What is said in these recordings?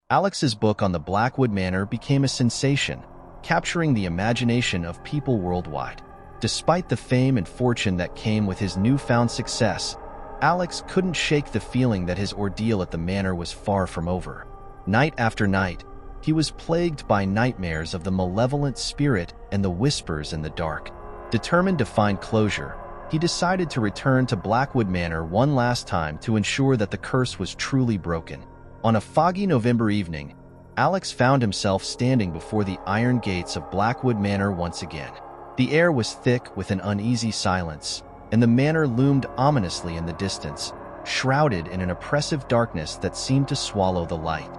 Alex's book on the Blackwood Manor became a sensation, capturing the imagination of people worldwide. Despite the fame and fortune that came with his newfound success, Alex couldn't shake the feeling that his ordeal at the manor was far from over. Night after night, he was plagued by nightmares of the malevolent spirit and the whispers in the dark. Determined to find closure, he decided to return to Blackwood Manor one last time to ensure that the curse was truly broken. On a foggy November evening, Alex found himself standing before the iron gates of Blackwood Manor once again. The air was thick with an uneasy silence, and the manor loomed ominously in the distance, shrouded in an oppressive darkness that seemed to swallow the light.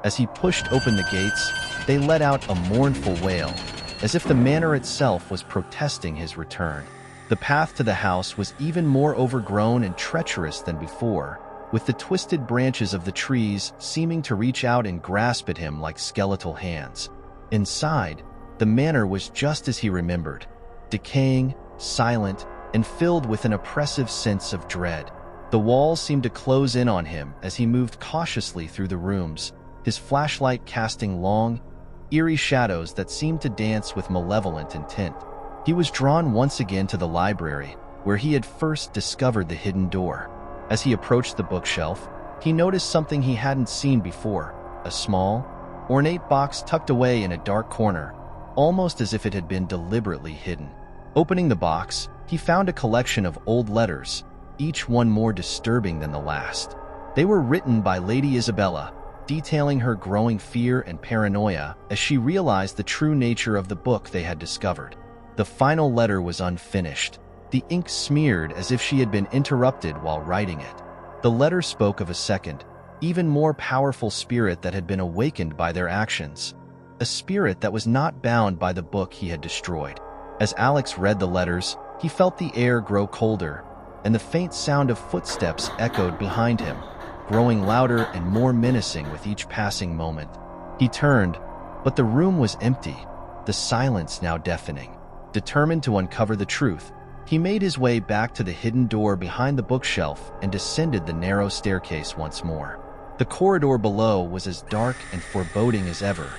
As he pushed open the gates, they let out a mournful wail, as if the manor itself was protesting his return. The path to the house was even more overgrown and treacherous than before, with the twisted branches of the trees seeming to reach out and grasp at him like skeletal hands. Inside, the manor was just as he remembered, decaying, silent, and filled with an oppressive sense of dread. The walls seemed to close in on him as he moved cautiously through the rooms, his flashlight casting long, eerie shadows that seemed to dance with malevolent intent. He was drawn once again to the library, where he had first discovered the hidden door. As he approached the bookshelf, he noticed something he hadn't seen before, a small, ornate box tucked away in a dark corner, almost as if it had been deliberately hidden. Opening the box, he found a collection of old letters, each one more disturbing than the last. They were written by Lady Isabella, detailing her growing fear and paranoia as she realized the true nature of the book they had discovered. The final letter was unfinished, the ink smeared as if she had been interrupted while writing it. The letter spoke of a second, even more powerful spirit that had been awakened by their actions, a spirit that was not bound by the book he had destroyed. As Alex read the letters, he felt the air grow colder, and the faint sound of footsteps echoed behind him, growing louder and more menacing with each passing moment. He turned, but the room was empty, the silence now deafening. Determined to uncover the truth, he made his way back to the hidden door behind the bookshelf and descended the narrow staircase once more. The corridor below was as dark and foreboding as ever,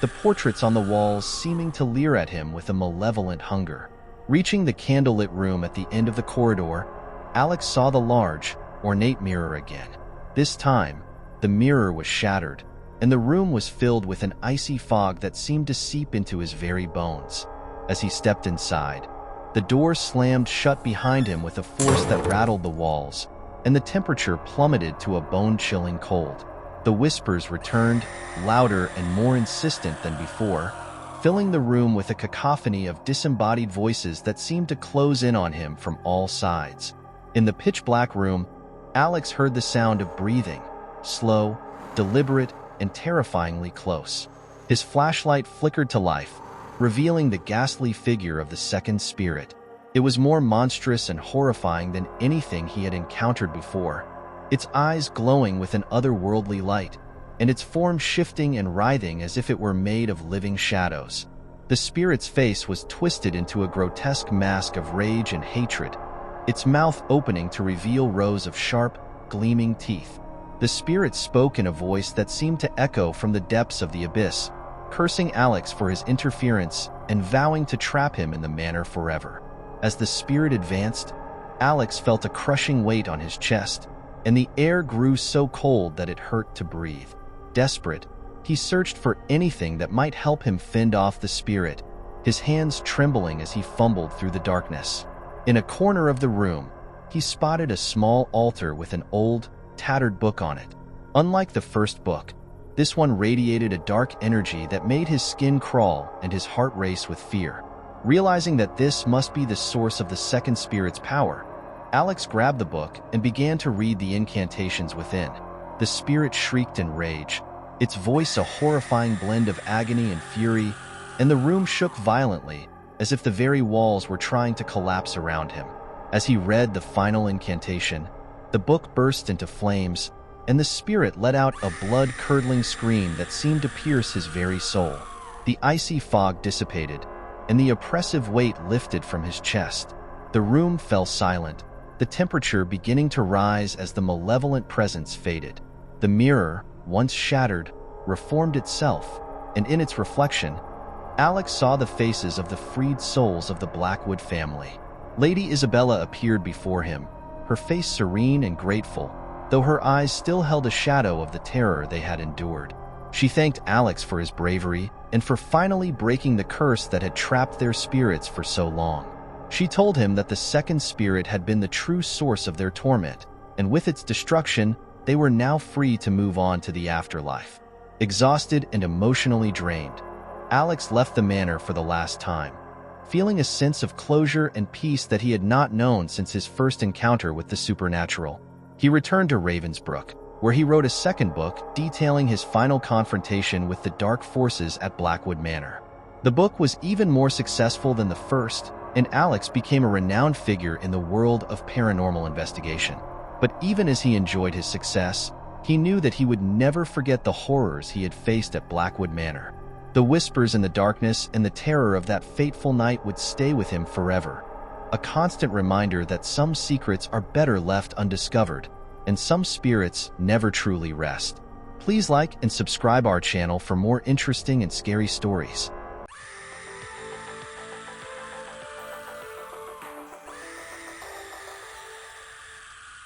the portraits on the walls seeming to leer at him with a malevolent hunger. Reaching the candlelit room at the end of the corridor, Alex saw the large, ornate mirror again. This time, the mirror was shattered, and the room was filled with an icy fog that seemed to seep into his very bones. As he stepped inside, the door slammed shut behind him with a force that rattled the walls, and the temperature plummeted to a bone-chilling cold. The whispers returned, louder and more insistent than before, filling the room with a cacophony of disembodied voices that seemed to close in on him from all sides. In the pitch-black room, Alex heard the sound of breathing, slow, deliberate, and terrifyingly close. His flashlight flickered to life, revealing the ghastly figure of the second spirit. It was more monstrous and horrifying than anything he had encountered before, its eyes glowing with an otherworldly light, and its form shifting and writhing as if it were made of living shadows. The spirit's face was twisted into a grotesque mask of rage and hatred, its mouth opening to reveal rows of sharp, gleaming teeth. The spirit spoke in a voice that seemed to echo from the depths of the abyss, cursing Alex for his interference and vowing to trap him in the manor forever. As the spirit advanced, Alex felt a crushing weight on his chest, and the air grew so cold that it hurt to breathe. Desperate, he searched for anything that might help him fend off the spirit, his hands trembling as he fumbled through the darkness. In a corner of the room, he spotted a small altar with an old, tattered book on it. Unlike the first book, this one radiated a dark energy that made his skin crawl and his heart race with fear. Realizing that this must be the source of the second spirit's power, Alex grabbed the book and began to read the incantations within. The spirit shrieked in rage, its voice a horrifying blend of agony and fury, and the room shook violently, as if the very walls were trying to collapse around him. As he read the final incantation, the book burst into flames, and the spirit let out a blood-curdling scream that seemed to pierce his very soul. The icy fog dissipated, and the oppressive weight lifted from his chest. The room fell silent, the temperature beginning to rise as the malevolent presence faded. The mirror, once shattered, reformed itself, and in its reflection, Alex saw the faces of the freed souls of the Blackwood family. Lady Isabella appeared before him, her face serene and grateful, though her eyes still held a shadow of the terror they had endured. She thanked Alex for his bravery and for finally breaking the curse that had trapped their spirits for so long. She told him that the second spirit had been the true source of their torment, and with its destruction, they were now free to move on to the afterlife. Exhausted and emotionally drained, Alex left the manor for the last time, feeling a sense of closure and peace that he had not known since his first encounter with the supernatural. He returned to Ravensbrook, where he wrote a second book detailing his final confrontation with the dark forces at Blackwood Manor. The book was even more successful than the first, and Alex became a renowned figure in the world of paranormal investigation. But even as he enjoyed his success, he knew that he would never forget the horrors he had faced at Blackwood Manor. The whispers in the darkness and the terror of that fateful night would stay with him forever, a constant reminder that some secrets are better left undiscovered, and some spirits never truly rest. Please like and subscribe our channel for more interesting and scary stories.